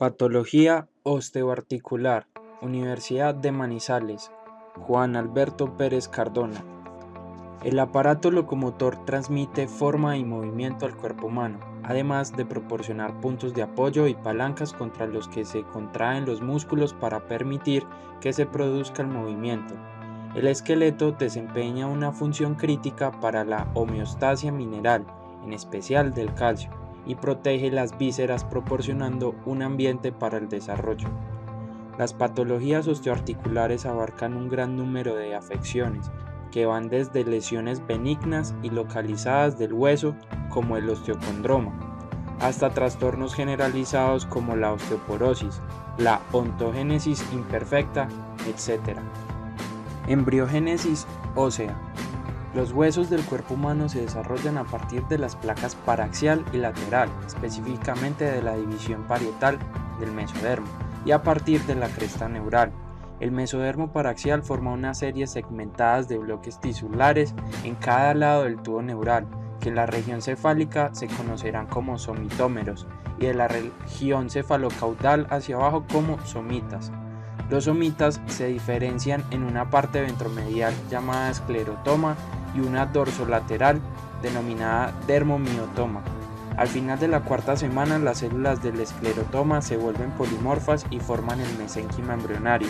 Patología osteoarticular, Universidad de Manizales, Juan Alberto Pérez Cardona. El aparato locomotor transmite forma y movimiento al cuerpo humano, además de proporcionar puntos de apoyo y palancas contra los que se contraen los músculos para permitir que se produzca el movimiento. El esqueleto desempeña una función crítica para la homeostasia mineral, en especial del calcio, y protege las vísceras proporcionando un ambiente para el desarrollo. Las patologías osteoarticulares abarcan un gran número de afecciones, que van desde lesiones benignas y localizadas del hueso, como el osteocondroma, hasta trastornos generalizados como la osteoporosis, la ontogénesis imperfecta, etc. Embriogénesis ósea. Los huesos del cuerpo humano se desarrollan a partir de las placas paraxial y lateral, específicamente de la división parietal del mesodermo, y a partir de la cresta neural. El mesodermo paraxial forma una serie segmentadas de bloques tisulares en cada lado del tubo neural, que en la región cefálica se conocerán como somitómeros y de la región cefalocaudal hacia abajo como somitas. Los somitas se diferencian en una parte ventromedial llamada esclerotoma y una dorsolateral denominada dermomiotoma. Al final de la cuarta semana, las células del esclerotoma se vuelven polimorfas y forman el mesénquima embrionario.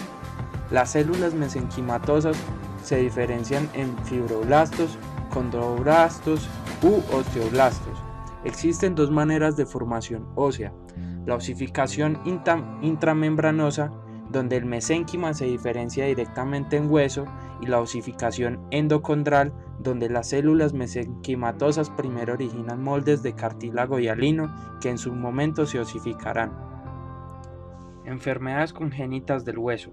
Las células mesenquimatosas se diferencian en fibroblastos, condroblastos u osteoblastos. Existen dos maneras de formación ósea: la osificación intramembranosa, donde el mesénquima se diferencia directamente en hueso, y la osificación endocondral, donde las células mesenquimatosas primero originan moldes de cartílago hialino que en su momento se osificarán. Enfermedades congénitas del hueso.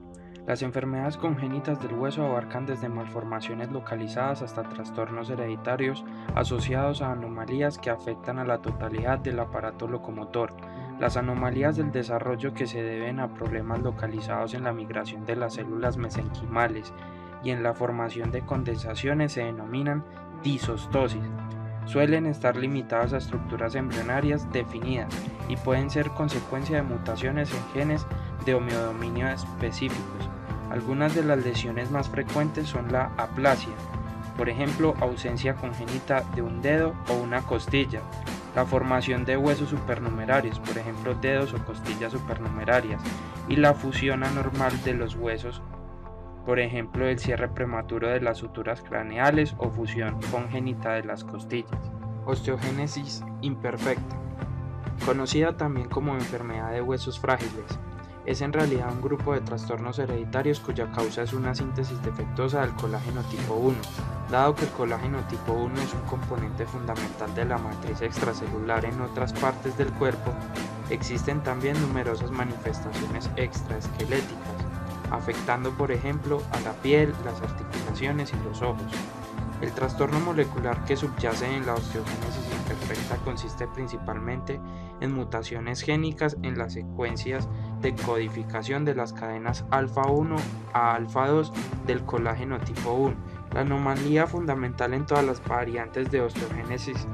Las enfermedades congénitas del hueso abarcan desde malformaciones localizadas hasta trastornos hereditarios asociados a anomalías que afectan a la totalidad del aparato locomotor. Las anomalías del desarrollo que se deben a problemas localizados en la migración de las células mesenquimales y en la formación de condensaciones se denominan disostosis. Suelen estar limitadas a estructuras embrionarias definidas y pueden ser consecuencia de mutaciones en genes de homeodominio específicos. Algunas de las lesiones más frecuentes son la aplasia, por ejemplo, ausencia congénita de un dedo o una costilla, la formación de huesos supernumerarios, por ejemplo, dedos o costillas supernumerarias, y la fusión anormal de los huesos, por ejemplo, el cierre prematuro de las suturas craneales o fusión congénita de las costillas. Osteogénesis imperfecta, conocida también como enfermedad de huesos frágiles, es en realidad un grupo de trastornos hereditarios cuya causa es una síntesis defectuosa del colágeno tipo 1. Dado que el colágeno tipo 1 es un componente fundamental de la matriz extracelular en otras partes del cuerpo, existen también numerosas manifestaciones extraesqueléticas, afectando por ejemplo a la piel, las articulaciones y los ojos. El trastorno molecular que subyace en la osteogénesis imperfecta consiste principalmente en mutaciones génicas en las secuencias de codificación de las cadenas alfa 1 a alfa 2 del colágeno tipo 1. La anomalía fundamental en todas las variantes de osteogénesis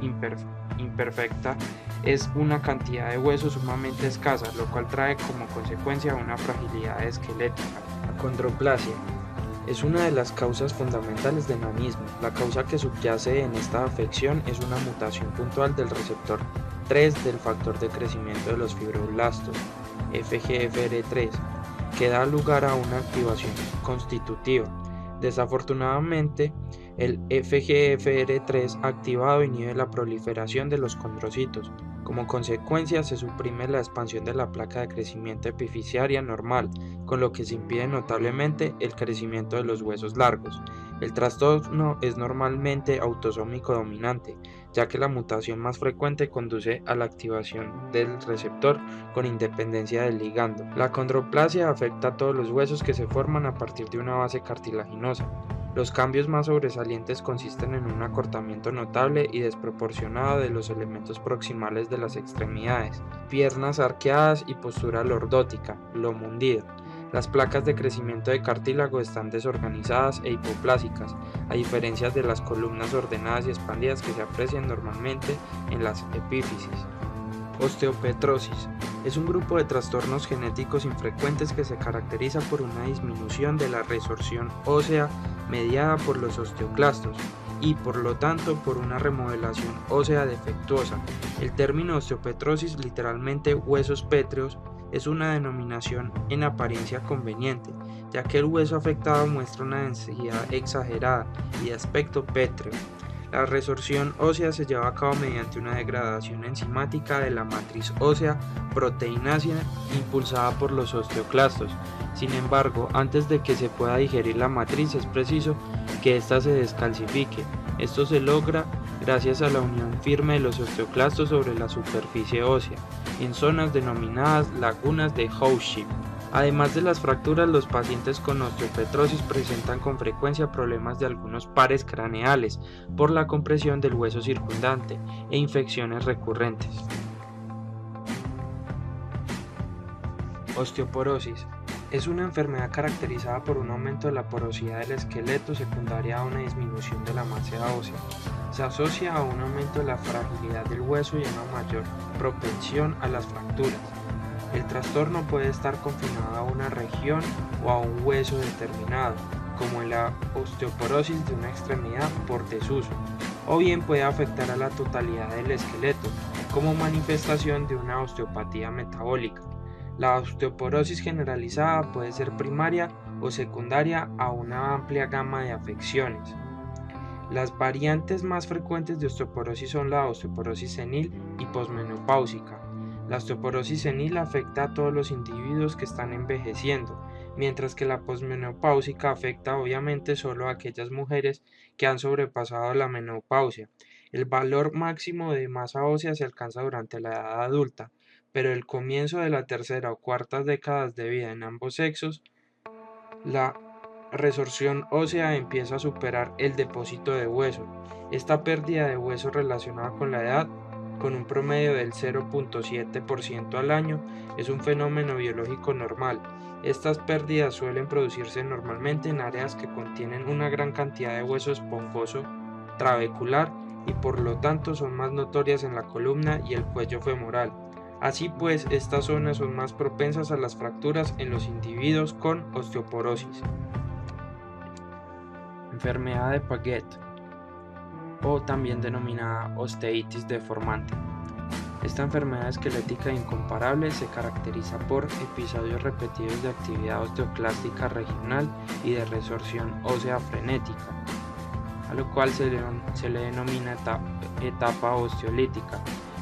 imperfecta es una cantidad de hueso sumamente escasa, lo cual trae como consecuencia una fragilidad esquelética. La condroplasia es una de las causas fundamentales del nanismo. La causa que subyace en esta afección es una mutación puntual del receptor 3 del factor de crecimiento de los fibroblastos, FGFR3, que da lugar a una activación constitutiva. Desafortunadamente, el FGFR3 activado inhibe la proliferación de los condrocitos. Como consecuencia, se suprime la expansión de la placa de crecimiento epifisiaria normal, con lo que se impide notablemente el crecimiento de los huesos largos. El trastorno es normalmente autosómico dominante, ya que la mutación más frecuente conduce a la activación del receptor con independencia del ligando. La condroplasia afecta a todos los huesos que se forman a partir de una base cartilaginosa. Los cambios más sobresalientes consisten en un acortamiento notable y desproporcionado de los elementos proximales de las extremidades, piernas arqueadas y postura lordótica, lomo hundido. Las placas de crecimiento de cartílago están desorganizadas e hipoplásicas, a diferencia de las columnas ordenadas y expandidas que se aprecian normalmente en las epífisis. Osteopetrosis es un grupo de trastornos genéticos infrecuentes que se caracteriza por una disminución de la resorción ósea mediada por los osteoclastos y por lo tanto por una remodelación ósea defectuosa. El término osteopetrosis, literalmente huesos pétreos, es una denominación en apariencia conveniente, ya que el hueso afectado muestra una densidad exagerada y de aspecto pétreo. La resorción ósea se lleva a cabo mediante una degradación enzimática de la matriz ósea proteinácea impulsada por los osteoclastos. Sin embargo, antes de que se pueda digerir la matriz es preciso que ésta se descalcifique. Esto se logra gracias a la unión firme de los osteoclastos sobre la superficie ósea, en zonas denominadas lagunas de Howship. Además de las fracturas, los pacientes con osteopetrosis presentan con frecuencia problemas de algunos pares craneales por la compresión del hueso circundante e infecciones recurrentes. Osteoporosis es una enfermedad caracterizada por un aumento de la porosidad del esqueleto secundaria a una disminución de la masa ósea. Se asocia a un aumento de la fragilidad del hueso y a una mayor propensión a las fracturas. El trastorno puede estar confinado a una región o a un hueso determinado, como en la osteoporosis de una extremidad por desuso, o bien puede afectar a la totalidad del esqueleto, como manifestación de una osteopatía metabólica. La osteoporosis generalizada puede ser primaria o secundaria a una amplia gama de afecciones. Las variantes más frecuentes de osteoporosis son la osteoporosis senil y posmenopáusica. La osteoporosis senil afecta a todos los individuos que están envejeciendo, mientras que la posmenopáusica afecta obviamente solo a aquellas mujeres que han sobrepasado la menopausia. El valor máximo de masa ósea se alcanza durante la edad adulta, pero el comienzo de la tercera o cuarta décadas de vida en ambos sexos, la resorción ósea empieza a superar el depósito de hueso. Esta pérdida de hueso relacionada con la edad, con un promedio del 0.7% al año, es un fenómeno biológico normal. Estas pérdidas suelen producirse normalmente en áreas que contienen una gran cantidad de hueso esponjoso trabecular y por lo tanto son más notorias en la columna y el cuello femoral. Así pues, estas zonas son más propensas a las fracturas en los individuos con osteoporosis. Enfermedad de Paget, o también denominada osteitis deformante. Esta enfermedad esquelética incomparable se caracteriza por episodios repetidos de actividad osteoclástica regional y de resorción ósea frenética, a lo cual se le denomina etapa osteolítica,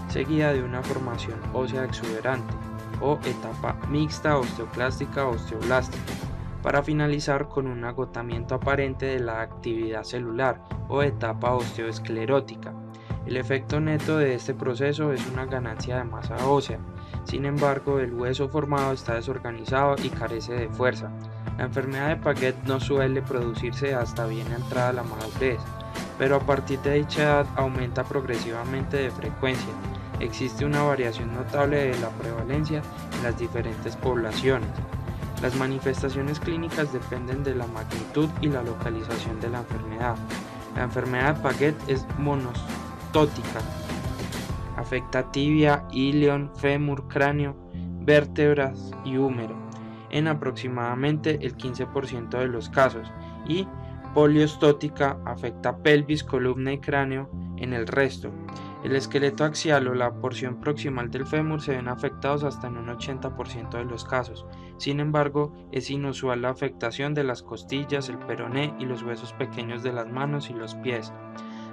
seguida de una formación ósea exuberante o etapa mixta osteoclástica osteoblástica, para finalizar con un agotamiento aparente de la actividad celular o etapa osteoesclerótica. El efecto neto de este proceso es una ganancia de masa ósea. Sin embargo, el hueso formado está desorganizado y carece de fuerza. La enfermedad de Paget no suele producirse hasta bien entrada la madurez, pero a partir de dicha edad aumenta progresivamente de frecuencia. Existe una variación notable de la prevalencia en las diferentes poblaciones. Las manifestaciones clínicas dependen de la magnitud y la localización de la enfermedad. La enfermedad de Paget es monostótica. Afecta tibia, ilion, fémur, cráneo, vértebras y húmero en aproximadamente el 15% de los casos, y poliostótica, afecta pelvis, columna y cráneo en el resto. El esqueleto axial o la porción proximal del fémur se ven afectados hasta en un 80% de los casos. Sin embargo, es inusual la afectación de las costillas, el peroné y los huesos pequeños de las manos y los pies.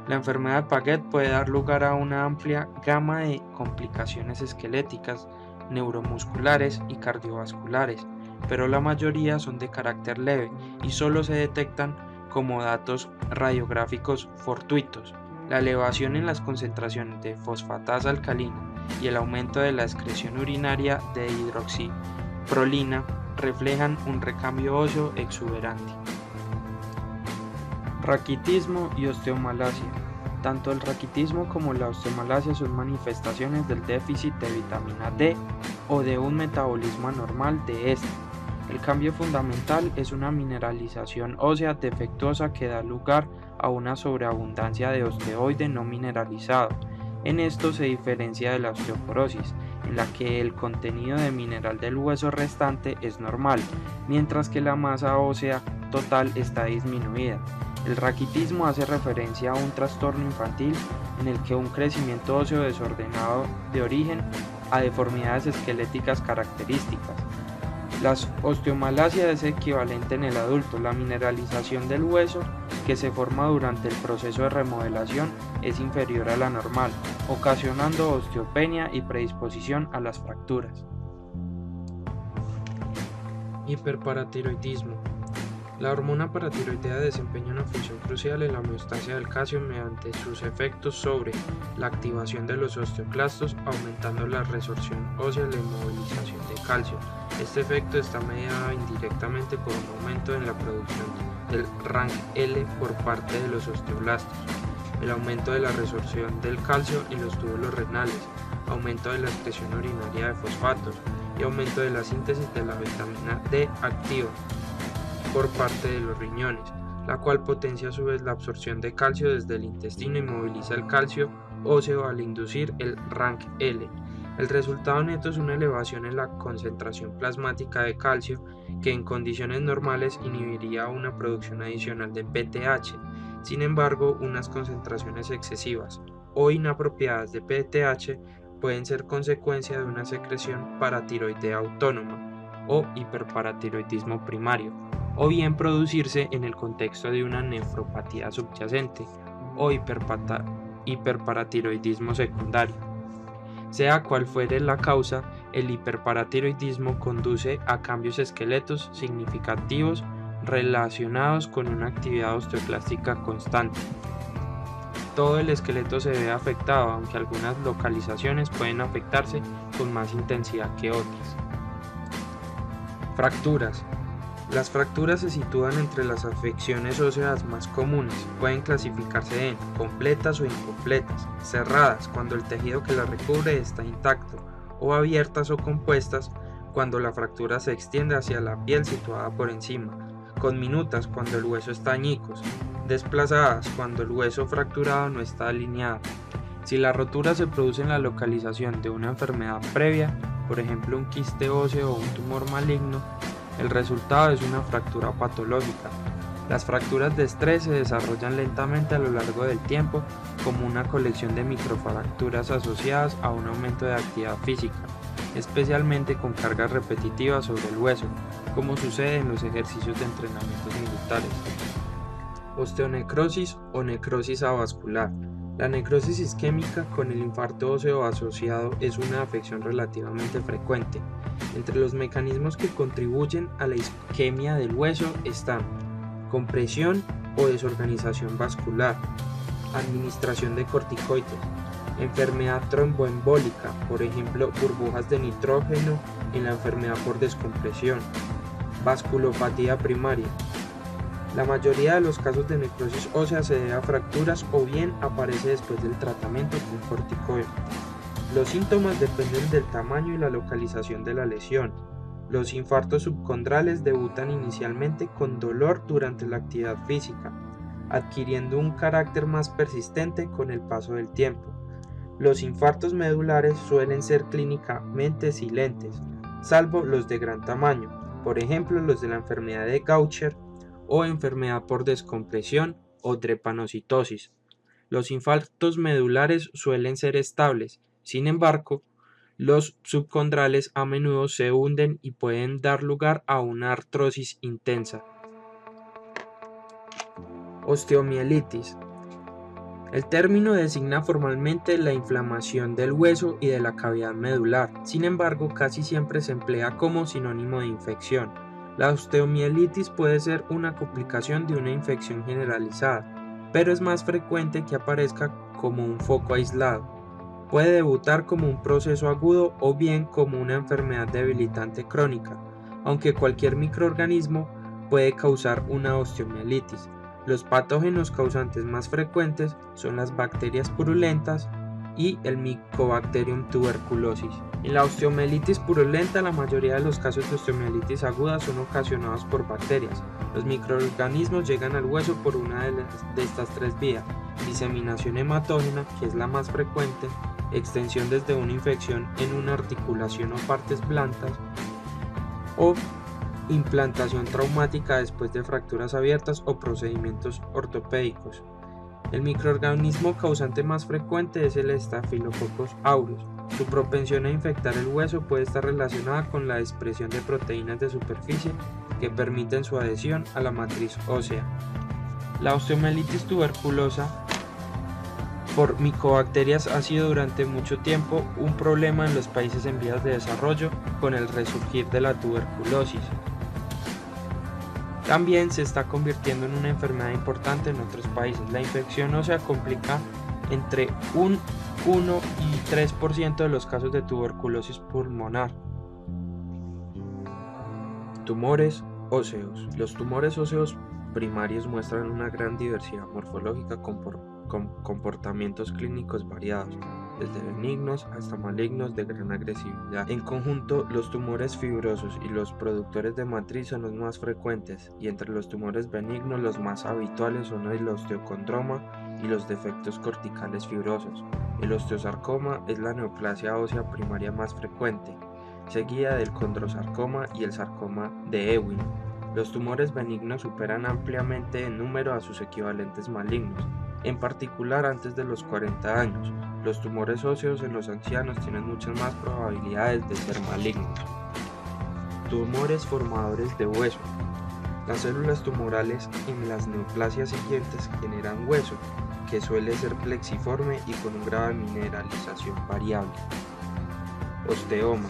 La enfermedad de Paget puede dar lugar a una amplia gama de complicaciones esqueléticas, neuromusculares y cardiovasculares, pero la mayoría son de carácter leve y solo se detectan como datos radiográficos fortuitos. La elevación en las concentraciones de fosfatasa alcalina y el aumento de la excreción urinaria de hidroxiprolina reflejan un recambio óseo exuberante. Raquitismo y osteomalacia. Tanto el raquitismo como la osteomalacia son manifestaciones del déficit de vitamina D o de un metabolismo anormal de esta. El cambio fundamental es una mineralización ósea defectuosa que da lugar a una sobreabundancia de osteoide no mineralizado. En esto se diferencia de la osteoporosis, en la que el contenido de mineral del hueso restante es normal, mientras que la masa ósea total está disminuida. El raquitismo hace referencia a un trastorno infantil en el que un crecimiento óseo desordenado de origen a deformidades esqueléticas características. La osteomalacia es equivalente en el adulto. La mineralización del hueso que se forma durante el proceso de remodelación es inferior a la normal, ocasionando osteopenia y predisposición a las fracturas. Hiperparatiroidismo. La hormona paratiroidea desempeña una función crucial en la homeostasia del calcio mediante sus efectos sobre la activación de los osteoclastos, aumentando la resorción ósea y la inmovilización de calcio. Este efecto está mediado indirectamente por un aumento en la producción del RANKL por parte de los osteoblastos, el aumento de la resorción del calcio en los túbulos renales, aumento de la excreción urinaria de fosfatos y aumento de la síntesis de la vitamina D activa por parte de los riñones, la cual potencia a su vez la absorción de calcio desde el intestino y moviliza el calcio óseo al inducir el RANKL. El resultado neto es una elevación en la concentración plasmática de calcio que en condiciones normales inhibiría una producción adicional de PTH. Sin embargo, unas concentraciones excesivas o inapropiadas de PTH pueden ser consecuencia de una secreción paratiroidea autónoma o hiperparatiroidismo primario, o bien producirse en el contexto de una nefropatía subyacente o hiperparatiroidismo secundario. Sea cual fuere la causa, el hiperparatiroidismo conduce a cambios esqueletos significativos relacionados con una actividad osteoclástica constante. Todo el esqueleto se ve afectado, aunque algunas localizaciones pueden afectarse con más intensidad que otras. Fracturas. Las fracturas se sitúan entre las afecciones óseas más comunes. Pueden clasificarse en completas o incompletas, cerradas cuando el tejido que las recubre está intacto, o abiertas o compuestas cuando la fractura se extiende hacia la piel situada por encima, conminutas cuando el hueso está añicos, desplazadas cuando el hueso fracturado no está alineado. Si la rotura se produce en la localización de una enfermedad previa, por ejemplo un quiste óseo o un tumor maligno, el resultado es una fractura patológica. Las fracturas de estrés se desarrollan lentamente a lo largo del tiempo como una colección de microfracturas asociadas a un aumento de actividad física, especialmente con cargas repetitivas sobre el hueso, como sucede en los ejercicios de entrenamientos militares. Osteonecrosis o necrosis avascular. La necrosis isquémica con el infarto óseo asociado es una afección relativamente frecuente. Entre los mecanismos que contribuyen a la isquemia del hueso están compresión o desorganización vascular, administración de corticoides, enfermedad tromboembólica, por ejemplo burbujas de nitrógeno en la enfermedad por descompresión, vasculopatía primaria. La mayoría de los casos de necrosis ósea se debe a fracturas o bien aparece después del tratamiento con corticoides. Los síntomas dependen del tamaño y la localización de la lesión. Los infartos subcondrales debutan inicialmente con dolor durante la actividad física, adquiriendo un carácter más persistente con el paso del tiempo. Los infartos medulares suelen ser clínicamente silentes, salvo los de gran tamaño, por ejemplo los de la enfermedad de Gaucher o enfermedad por descompresión o drepanocitosis. Los infartos medulares suelen ser estables, sin embargo, los subcondrales a menudo se hunden y pueden dar lugar a una artrosis intensa. Osteomielitis. El término designa formalmente la inflamación del hueso y de la cavidad medular, sin embargo, casi siempre se emplea como sinónimo de infección. La osteomielitis puede ser una complicación de una infección generalizada, pero es más frecuente que aparezca como un foco aislado. Puede debutar como un proceso agudo o bien como una enfermedad debilitante crónica, aunque cualquier microorganismo puede causar una osteomielitis. Los patógenos causantes más frecuentes son las bacterias purulentas y el Mycobacterium tuberculosis. En la osteomielitis purulenta, la mayoría de los casos de osteomielitis aguda son ocasionados por bacterias. Los microorganismos llegan al hueso por una de estas tres vías: diseminación hematógena, que es la más frecuente, extensión desde una infección en una articulación o partes blandas, o implantación traumática después de fracturas abiertas o procedimientos ortopédicos. El microorganismo causante más frecuente es el Staphylococcus aureus. Su propensión a infectar el hueso puede estar relacionada con la expresión de proteínas de superficie que permiten su adhesión a la matriz ósea. La osteomielitis tuberculosa por micobacterias ha sido durante mucho tiempo un problema en los países en vías de desarrollo con el resurgir de la tuberculosis. También se está convirtiendo en una enfermedad importante en otros países. La infección ósea complica entre un 1 y 3% de los casos de tuberculosis pulmonar. Tumores óseos. Los tumores óseos primarios muestran una gran diversidad morfológica con comportamientos clínicos variados, desde benignos hasta malignos de gran agresividad. En conjunto, los tumores fibrosos y los productores de matriz son los más frecuentes, y entre los tumores benignos los más habituales son el osteocondroma y los defectos corticales fibrosos. El osteosarcoma es la neoplasia ósea primaria más frecuente, seguida del condrosarcoma y el sarcoma de Ewing. Los tumores benignos superan ampliamente en número a sus equivalentes malignos, en particular antes de los 40 años. Los tumores óseos en los ancianos tienen muchas más probabilidades de ser malignos. Tumores formadores de hueso. Las células tumorales en las neoplasias siguientes generan hueso, que suele ser plexiforme y con un grado de mineralización variable. Osteoma.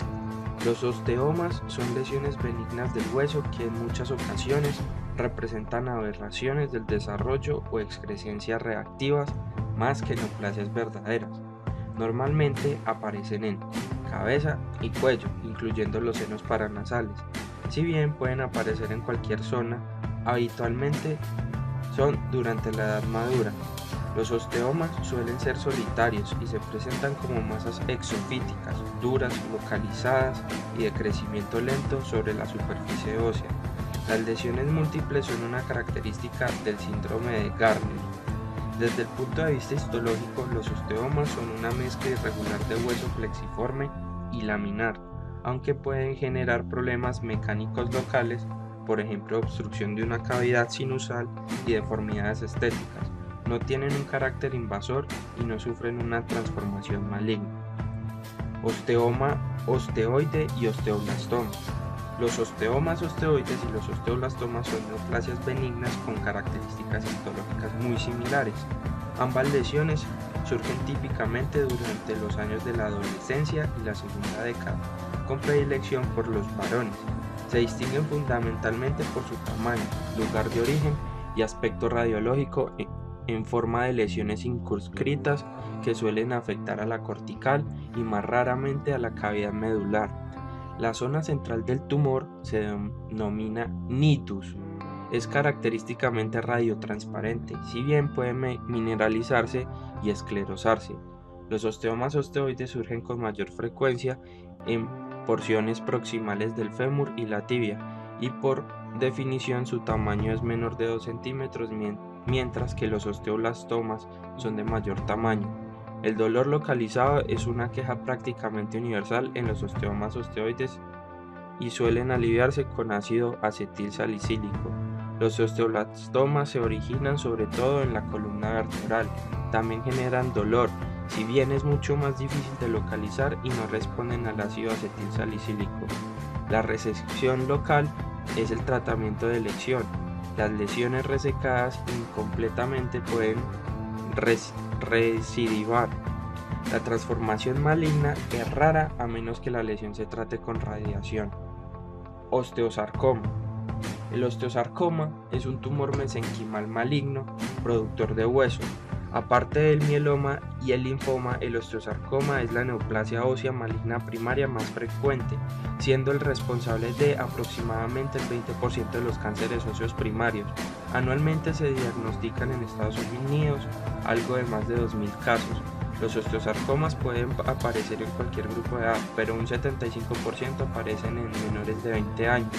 Los osteomas son lesiones benignas del hueso que en muchas ocasiones representan aberraciones del desarrollo o excrescencias reactivas más que neoplasias verdaderas. Normalmente aparecen en cabeza y cuello, incluyendo los senos paranasales. Si bien pueden aparecer en cualquier zona, habitualmente son durante la edad madura. Los osteomas suelen ser solitarios y se presentan como masas exofíticas, duras, localizadas y de crecimiento lento sobre la superficie ósea. Las lesiones múltiples son una característica del síndrome de Gardner. Desde el punto de vista histológico, los osteomas son una mezcla irregular de hueso plexiforme y laminar, aunque pueden generar problemas mecánicos locales, por ejemplo obstrucción de una cavidad sinusal y deformidades estéticas. No tienen un carácter invasor y no sufren una transformación maligna. Osteoma, osteoide y osteoblastoma. Los osteomas osteoides y los osteoblastomas son neoplasias benignas con características histológicas muy similares. Ambas lesiones surgen típicamente durante los años de la adolescencia y la segunda década, con predilección por los varones. Se distinguen fundamentalmente por su tamaño, lugar de origen y aspecto radiológico en forma de lesiones circunscritas que suelen afectar a la cortical y más raramente a la cavidad medular. La zona central del tumor se denomina nitus. Es característicamente radiotransparente, si bien puede mineralizarse y esclerosarse. Los osteomas osteoides surgen con mayor frecuencia en porciones proximales del fémur y la tibia, y por definición su tamaño es menor de 2 centímetros, mientras que los osteoblastomas son de mayor tamaño. El dolor localizado es una queja prácticamente universal en los osteomas osteoides y suelen aliviarse con ácido acetil salicílico. Los osteoblastomas se originan sobre todo en la columna vertebral. También generan dolor, si bien es mucho más difícil de localizar y no responden al ácido acetil salicílico. La resección local es el tratamiento de elección. Las lesiones resecadas incompletamente pueden recidivar. La transformación maligna es rara a menos que la lesión se trate con radiación. Osteosarcoma. El osteosarcoma es un tumor mesenquimal maligno, productor de hueso. Aparte del mieloma y el linfoma, el osteosarcoma es la neoplasia ósea maligna primaria más frecuente, siendo el responsable de aproximadamente el 20% de los cánceres óseos primarios. Anualmente se diagnostican en Estados Unidos algo de más de 2.000 casos. Los osteosarcomas pueden aparecer en cualquier grupo de edad, pero un 75% aparecen en menores de 20 años,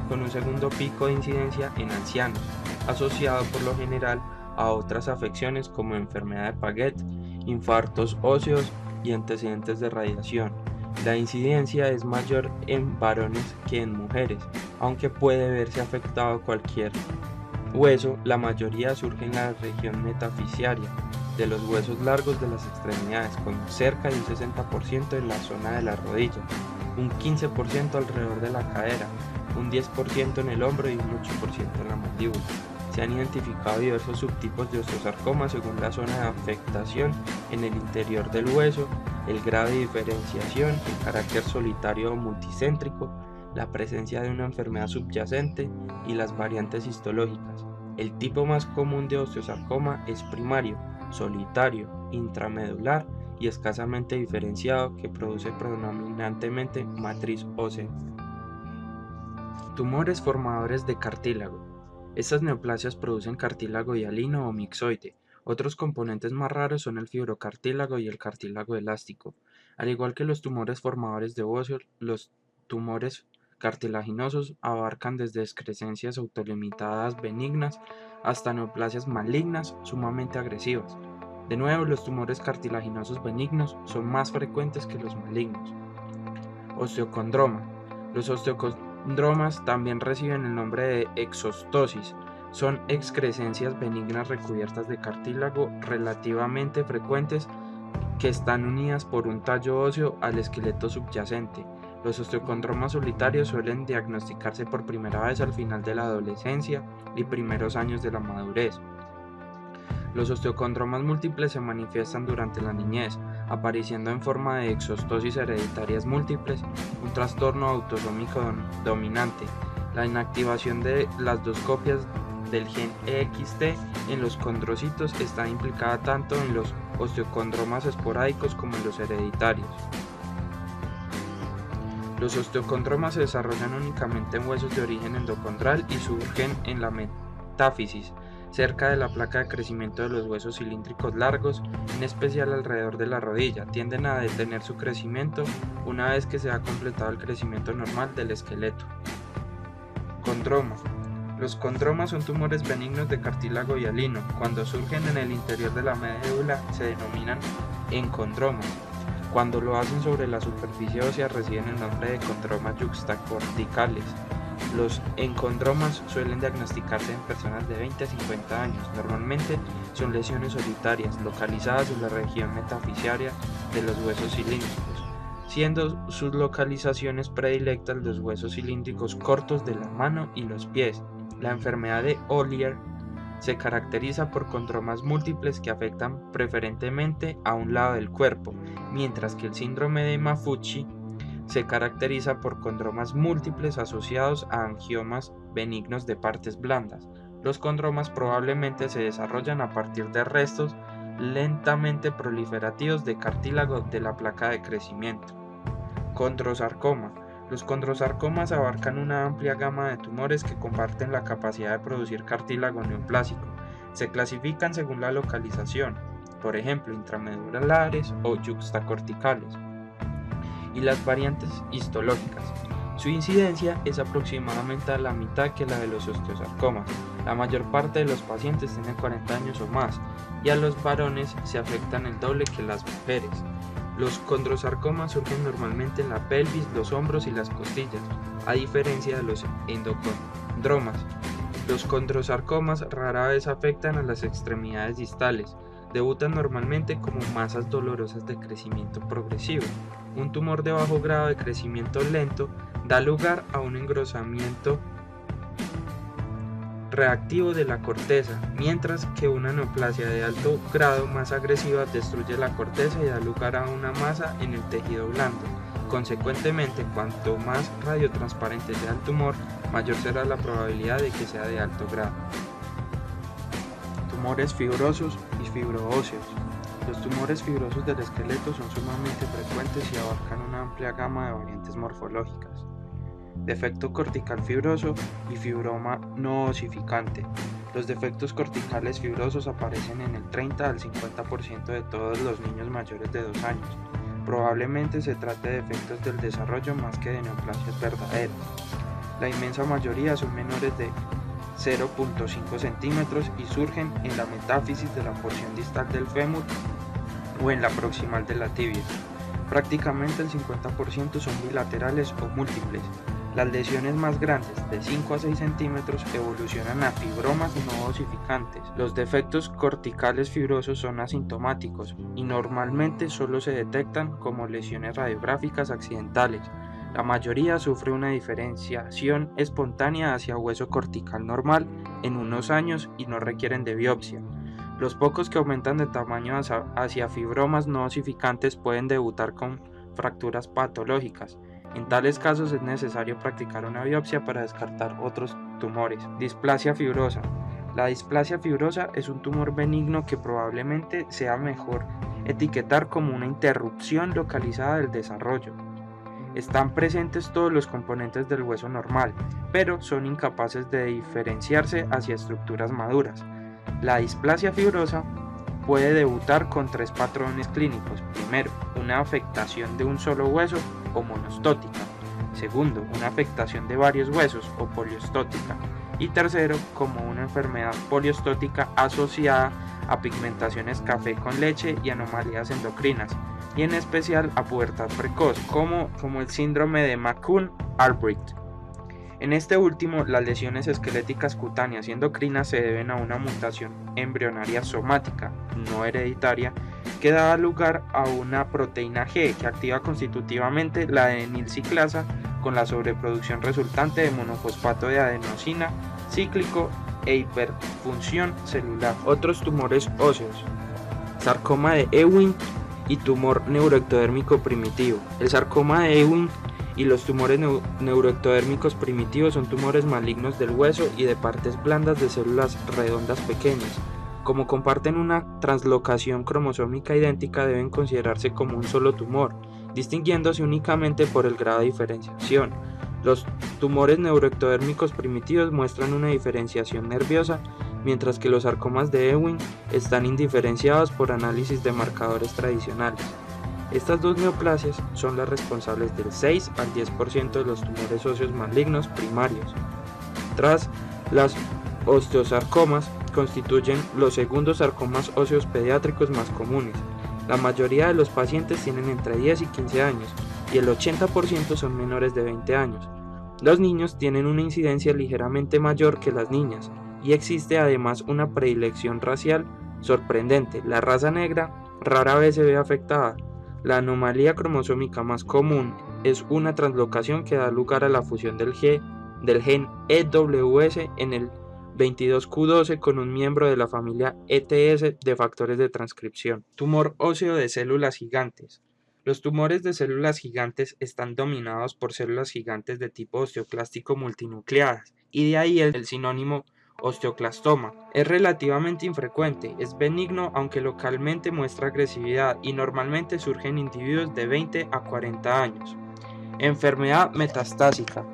con un segundo pico de incidencia en ancianos, asociado por lo general a otras afecciones como enfermedad de Paget, infartos óseos y antecedentes de radiación. La incidencia es mayor en varones que en mujeres, aunque puede verse afectado cualquier hueso. La mayoría surge en la región metafisiaria de los huesos largos de las extremidades, con cerca de un 60% en la zona de la rodilla, un 15% alrededor de la cadera, un 10% en el hombro y un 8% en la mandíbula. Se han identificado diversos subtipos de osteosarcoma según la zona de afectación en el interior del hueso, el grado de diferenciación, el carácter solitario o multicéntrico, la presencia de una enfermedad subyacente y las variantes histológicas. El tipo más común de osteosarcoma es primario, solitario, intramedular y escasamente diferenciado, que produce predominantemente matriz ósea. Tumores formadores de cartílago. Estas neoplasias producen cartílago hialino o mixoide. Otros componentes más raros son el fibrocartílago y el cartílago elástico. Al igual que los tumores formadores de óseo, los tumores cartilaginosos abarcan desde excrescencias autolimitadas benignas hasta neoplasias malignas sumamente agresivas. De nuevo, los tumores cartilaginosos benignos son más frecuentes que los malignos. Osteocondroma. Los osteocondromas también reciben el nombre de exostosis. Son excrescencias benignas recubiertas de cartílago relativamente frecuentes que están unidas por un tallo óseo al esqueleto subyacente. Los osteocondromas solitarios suelen diagnosticarse por primera vez al final de la adolescencia y primeros años de la madurez. Los osteocondromas múltiples se manifiestan durante la niñez, apareciendo en forma de exostosis hereditarias múltiples, un trastorno autosómico dominante. La inactivación de las dos copias del gen EXT en los condrocitos está implicada tanto en los osteocondromas esporádicos como en los hereditarios. Los osteocondromas se desarrollan únicamente en huesos de origen endocondral y surgen en la metáfisis, cerca de la placa de crecimiento de los huesos cilíndricos largos, en especial alrededor de la rodilla. Tienden a detener su crecimiento una vez que se ha completado el crecimiento normal del esqueleto. Condroma. Los condromas son tumores benignos de cartílago hialino. Cuando surgen en el interior de la médula se denominan encondromas. Cuando lo hacen sobre la superficie ósea reciben el nombre de condromas yuxtacorticales. Los encondromas suelen diagnosticarse en personas de 20 a 50 años. Normalmente son lesiones solitarias, localizadas en la región metafisiaria de los huesos cilíndricos, siendo sus localizaciones predilectas los huesos cilíndricos cortos de la mano y los pies. La enfermedad de Ollier se caracteriza por condromas múltiples que afectan preferentemente a un lado del cuerpo, mientras que el síndrome de Maffucci se caracteriza por condromas múltiples asociados a angiomas benignos de partes blandas. Los condromas probablemente se desarrollan a partir de restos lentamente proliferativos de cartílago de la placa de crecimiento. Condrosarcoma. Los condrosarcomas abarcan una amplia gama de tumores que comparten la capacidad de producir cartílago neoplásico. Se clasifican según la localización, por ejemplo, intramedulares o yuxtacorticales, y las variantes histológicas. Su incidencia es aproximadamente a la mitad que la de los osteosarcomas. La mayor parte de los pacientes tienen 40 años o más, y a los varones se afectan el doble que las mujeres. Los condrosarcomas surgen normalmente en la pelvis, los hombros y las costillas, a diferencia de los endocondromas. Los condrosarcomas rara vez afectan a las extremidades distales. Debutan normalmente como masas dolorosas de crecimiento progresivo. Un tumor de bajo grado de crecimiento lento da lugar a un engrosamiento reactivo de la corteza, mientras que una neoplasia de alto grado más agresiva destruye la corteza y da lugar a una masa en el tejido blando. Consecuentemente, cuanto más radiotransparente sea el tumor, mayor será la probabilidad de que sea de alto grado. Tumores fibrosos y fibroóseos. Los tumores fibrosos del esqueleto son sumamente frecuentes y abarcan una amplia gama de variantes morfológicas. Defecto cortical fibroso y fibroma no osificante. Los defectos corticales fibrosos aparecen en el 30 al 50% de todos los niños mayores de 2 años. Probablemente se trate de defectos del desarrollo más que de neoplasias verdaderas. La inmensa mayoría son menores de 0.5 centímetros y surgen en la metáfisis de la porción distal del fémur o en la proximal de la tibia. Prácticamente el 50% son bilaterales o múltiples. Las lesiones más grandes, de 5 a 6 centímetros, evolucionan a fibromas no osificantes. Los defectos corticales fibrosos son asintomáticos y normalmente solo se detectan como lesiones radiográficas accidentales. La mayoría sufre una diferenciación espontánea hacia hueso cortical normal en unos años y no requieren de biopsia. Los pocos que aumentan de tamaño hacia fibromas no osificantes pueden debutar con fracturas patológicas. En tales casos es necesario practicar una biopsia para descartar otros tumores. Displasia fibrosa. La displasia fibrosa es un tumor benigno que probablemente sea mejor etiquetar como una interrupción localizada del desarrollo. Están presentes todos los componentes del hueso normal, pero son incapaces de diferenciarse hacia estructuras maduras. La displasia fibrosa puede debutar con 3 patrones clínicos. Primero, una afectación de un solo hueso o monostótica. Segundo, una afectación de varios huesos o poliostótica. Y tercero, como una enfermedad poliostótica asociada a pigmentaciones café con leche y anomalías endocrinas, y en especial a pubertad precoz, como el síndrome de McCune-Albright. En este último, las lesiones esqueléticas cutáneas y endocrinas se deben a una mutación embrionaria somática, no hereditaria, que da lugar a una proteína G que activa constitutivamente la adenilciclasa con la sobreproducción resultante de monofosfato de adenosina cíclico e hiperfunción celular. Otros tumores óseos: sarcoma de Ewing y tumor neuroectodérmico primitivo. El sarcoma de Ewing y los tumores neuroectodérmicos primitivos son tumores malignos del hueso y de partes blandas de células redondas pequeñas. Como comparten una translocación cromosómica idéntica, deben considerarse como un solo tumor, distinguiéndose únicamente por el grado de diferenciación. Los tumores neuroectodérmicos primitivos muestran una diferenciación nerviosa, mientras que los sarcomas de Ewing están indiferenciados por análisis de marcadores tradicionales. Estas dos neoplasias son las responsables del 6 al 10% de los tumores óseos malignos primarios. Tras las osteosarcomas, constituyen los segundos sarcomas óseos pediátricos más comunes. La mayoría de los pacientes tienen entre 10 y 15 años y el 80% son menores de 20 años. Los niños tienen una incidencia ligeramente mayor que las niñas y existe además una predilección racial sorprendente. La raza negra rara vez se ve afectada. La anomalía cromosómica más común es una translocación que da lugar a la fusión del gen EWS en el 22q12 con un miembro de la familia ETS de factores de transcripción. Tumor óseo de células gigantes. Los tumores de células gigantes están dominados por células gigantes de tipo osteoclástico multinucleadas, y de ahí el sinónimo osteoclastoma. Es relativamente infrecuente, es benigno aunque localmente muestra agresividad y normalmente surge en individuos de 20 a 40 años. Enfermedad metastásica.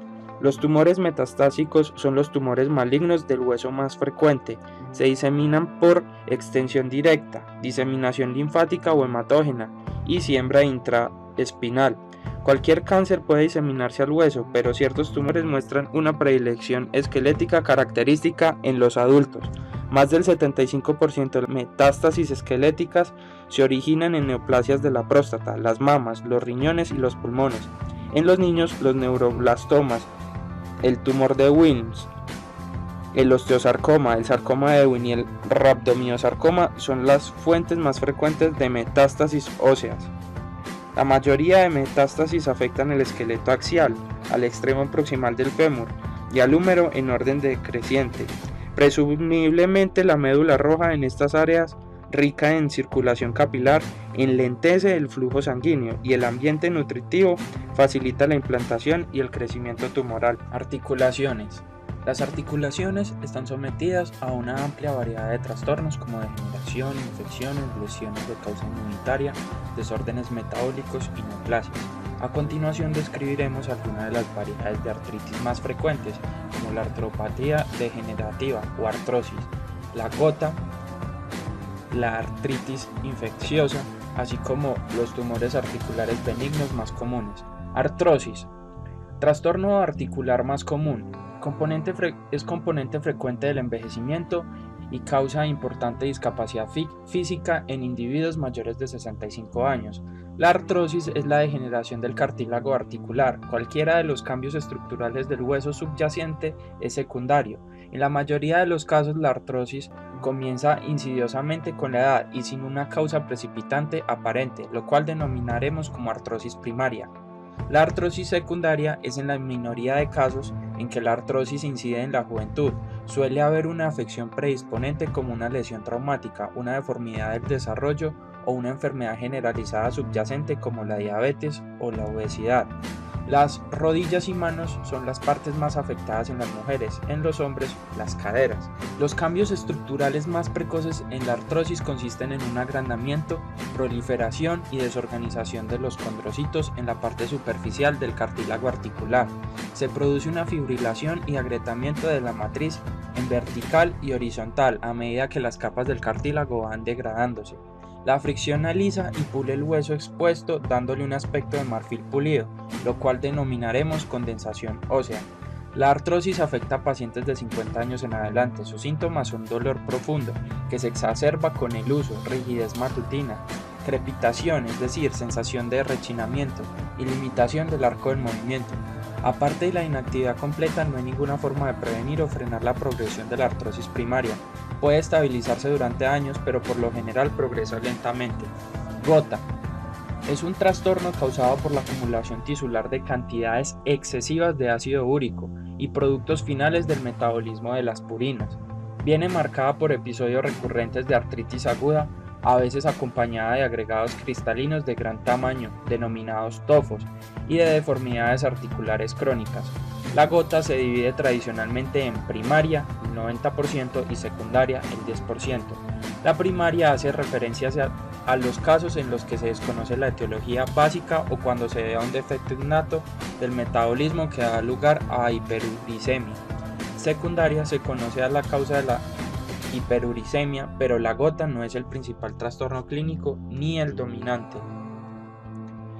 Los tumores metastásicos son los tumores malignos del hueso más frecuente. Se diseminan por extensión directa, diseminación linfática o hematógena y siembra intraespinal. Cualquier cáncer puede diseminarse al hueso, pero ciertos tumores muestran una predilección esquelética característica en los adultos. Más del 75% de las metástasis esqueléticas se originan en neoplasias de la próstata, las mamas, los riñones y los pulmones. En los niños, los neuroblastomas, el tumor de Wilms, el osteosarcoma, el sarcoma de Ewing y el rhabdomyosarcoma son las fuentes más frecuentes de metástasis óseas. La mayoría de metástasis afectan el esqueleto axial, al extremo proximal del fémur y al húmero en orden decreciente. Presumiblemente la médula roja en estas áreas, rica en circulación capilar, enlentece el flujo sanguíneo y el ambiente nutritivo facilita la implantación y el crecimiento tumoral. Articulaciones. Las articulaciones están sometidas a una amplia variedad de trastornos como degeneración, infecciones, lesiones de causa inmunitaria, desórdenes metabólicos y neoplasias. A continuación describiremos algunas de las variedades de artritis más frecuentes, como la artropatía degenerativa o artrosis, la gota, la artritis infecciosa, así como los tumores articulares benignos más comunes. Artrosis, trastorno articular más común, es componente frecuente del envejecimiento y causa importante discapacidad física en individuos mayores de 65 años. La artrosis es la degeneración del cartílago articular. Cualquiera de los cambios estructurales del hueso subyacente es secundario. En la mayoría de los casos, la artrosis comienza insidiosamente con la edad y sin una causa precipitante aparente, lo cual denominaremos como artrosis primaria. La artrosis secundaria es en la minoría de casos en que la artrosis incide en la juventud. Suele haber una afección predisponente como una lesión traumática, una deformidad del desarrollo o una enfermedad generalizada subyacente como la diabetes o la obesidad. Las rodillas y manos son las partes más afectadas en las mujeres, en los hombres las caderas. Los cambios estructurales más precoces en la artrosis consisten en un agrandamiento, proliferación y desorganización de los condrocitos en la parte superficial del cartílago articular. Se produce una fibrilación y agrietamiento de la matriz en vertical y horizontal a medida que las capas del cartílago van degradándose. La fricción alisa y pule el hueso expuesto dándole un aspecto de marfil pulido, lo cual denominaremos condensación ósea. La artrosis afecta a pacientes de 50 años en adelante. Sus síntomas son dolor profundo, que se exacerba con el uso, rigidez matutina, crepitación, es decir, sensación de rechinamiento, y limitación del arco del movimiento. Aparte de la inactividad completa, no hay ninguna forma de prevenir o frenar la progresión de la artrosis primaria. Puede estabilizarse durante años, pero por lo general progresa lentamente. Gota. Es un trastorno causado por la acumulación tisular de cantidades excesivas de ácido úrico y productos finales del metabolismo de las purinas. Viene marcada por episodios recurrentes de artritis aguda, a veces acompañada de agregados cristalinos de gran tamaño, denominados tofos, y de deformidades articulares crónicas. La gota se divide tradicionalmente en primaria, el 90%, y secundaria, el 10%. La primaria hace referencia a los casos en los que se desconoce la etiología básica o cuando se da un defecto innato del metabolismo que da lugar a hiperuricemia. Secundaria se conoce a la causa de la hiperuricemia, pero la gota no es el principal trastorno clínico ni el dominante.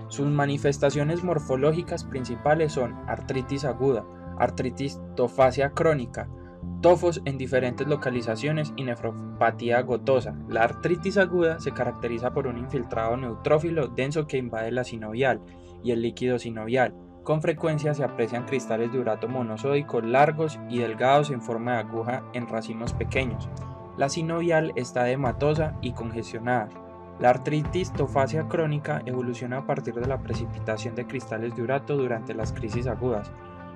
Sus manifestaciones morfológicas principales son artritis aguda, artritis tofacia crónica, tofos en diferentes localizaciones y nefropatía gotosa. La artritis aguda se caracteriza por un infiltrado neutrófilo denso que invade la sinovial y el líquido sinovial. Con frecuencia se aprecian cristales de urato monosódico largos y delgados en forma de aguja en racimos pequeños. La sinovial está edematosa y congestionada. La artritis tofacia crónica evoluciona a partir de la precipitación de cristales de urato durante las crisis agudas.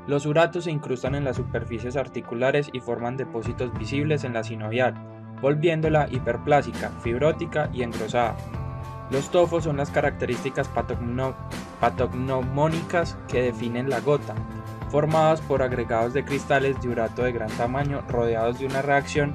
Los uratos se incrustan en las superficies articulares y forman depósitos visibles en la sinovial, volviéndola hiperplásica, fibrótica y engrosada. Los tofos son las características patognomónicas que definen la gota, formadas por agregados de cristales de urato de gran tamaño rodeados de una reacción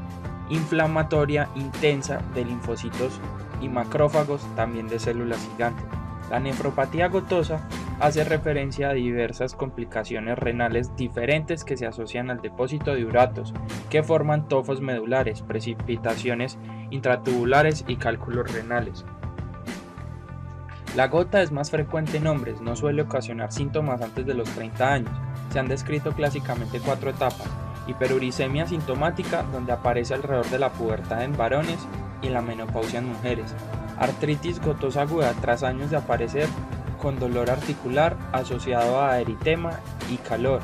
inflamatoria intensa de linfocitos y macrófagos, también de células gigantes. La nefropatía gotosa hace referencia a diversas complicaciones renales diferentes que se asocian al depósito de uratos, que forman tofos medulares, precipitaciones intratubulares y cálculos renales. La gota es más frecuente en hombres, no suele ocasionar síntomas antes de los 30 años. Se han descrito clásicamente 4 etapas: hiperuricemia sintomática, donde aparece alrededor de la pubertad en varones y la menopausia en mujeres; artritis gotosa aguda tras años de aparecer con dolor articular asociado a eritema y calor;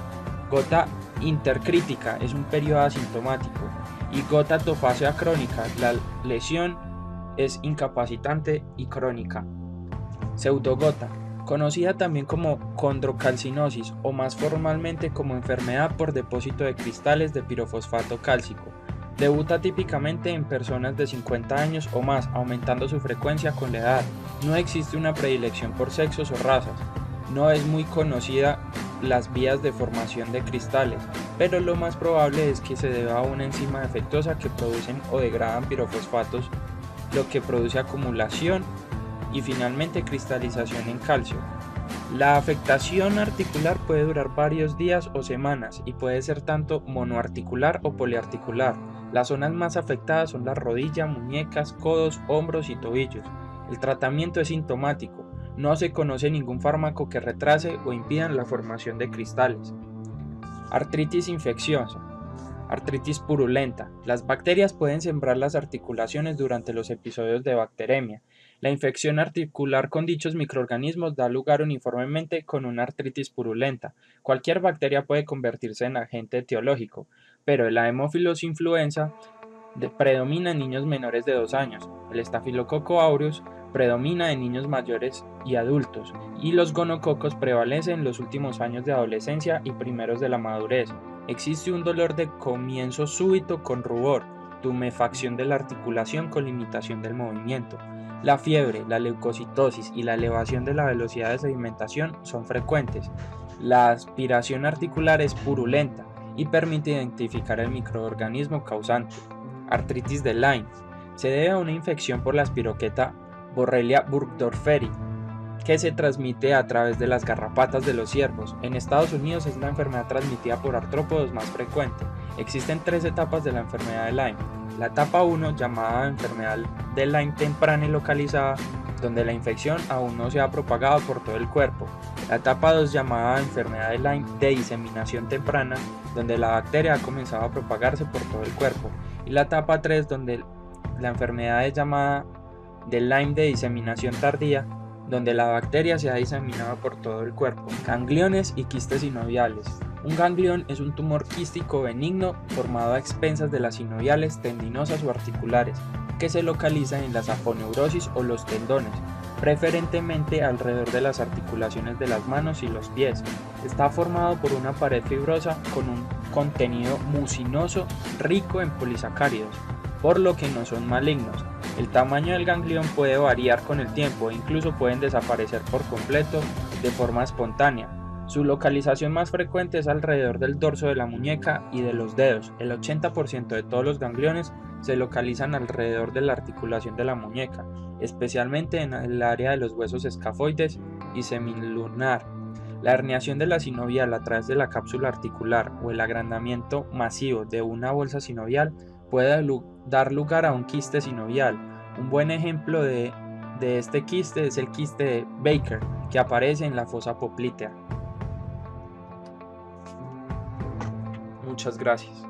gota intercrítica, es un periodo asintomático; y gota tofacia crónica, la lesión es incapacitante y crónica. Pseudogota, conocida también como condrocalcinosis o más formalmente como enfermedad por depósito de cristales de pirofosfato cálcico. Debuta típicamente en personas de 50 años o más, aumentando su frecuencia con la edad. No existe una predilección por sexos o razas. No es muy conocida las vías de formación de cristales, pero lo más probable es que se deba a una enzima defectuosa que producen o degradan pirofosfatos, lo que produce acumulación y finalmente cristalización en calcio. La afectación articular puede durar varios días o semanas y puede ser tanto monoarticular o poliarticular. Las zonas más afectadas son la rodilla, muñecas, codos, hombros y tobillos. El tratamiento es sintomático. No se conoce ningún fármaco que retrase o impida la formación de cristales. Artritis infecciosa. Artritis purulenta. Las bacterias pueden sembrar las articulaciones durante los episodios de bacteremia. La infección articular con dichos microorganismos da lugar uniformemente con una artritis purulenta. Cualquier bacteria puede convertirse en agente etiológico, pero el Haemophilus influenza predomina en niños menores de 2 años. El Staphylococcus aureus predomina en niños mayores y adultos, y los gonococos prevalecen en los últimos años de adolescencia y primeros de la madurez. Existe un dolor de comienzo súbito con rubor, tumefacción de la articulación con limitación del movimiento. La fiebre, la leucocitosis y la elevación de la velocidad de sedimentación son frecuentes. La aspiración articular es purulenta y permite identificar el microorganismo causante. Artritis de Lyme. Se debe a una infección por la espiroqueta Borrelia burgdorferi, que se transmite a través de las garrapatas de los ciervos. En Estados Unidos es la enfermedad transmitida por artrópodos más frecuente. Existen 3 etapas de la enfermedad de Lyme. La etapa 1, llamada enfermedad de Lyme temprana y localizada, donde la infección aún no se ha propagado por todo el cuerpo. La etapa 2, llamada enfermedad de Lyme de diseminación temprana, donde la bacteria ha comenzado a propagarse por todo el cuerpo. Y la etapa 3, donde la enfermedad es llamada de Lyme de diseminación tardía, donde la bacteria se ha diseminado por todo el cuerpo. Gangliones y quistes sinoviales. Un ganglión es un tumor quístico benigno formado a expensas de las sinoviales tendinosas o articulares, que se localizan en las aponeurosis o los tendones, preferentemente alrededor de las articulaciones de las manos y los pies. Está formado por una pared fibrosa con un contenido mucinoso rico en polisacáridos, por lo que no son malignos. El tamaño del ganglión puede variar con el tiempo e incluso pueden desaparecer por completo de forma espontánea. Su localización más frecuente es alrededor del dorso de la muñeca y de los dedos. El 80% de todos los gangliones se localizan alrededor de la articulación de la muñeca, especialmente en el área de los huesos escafoides y semilunar. La herniación de la sinovial a través de la cápsula articular o el agrandamiento masivo de una bolsa sinovial puede dar lugar a un quiste sinovial. Un buen ejemplo de este quiste es el quiste de Baker, que aparece en la fosa poplitea. Muchas gracias.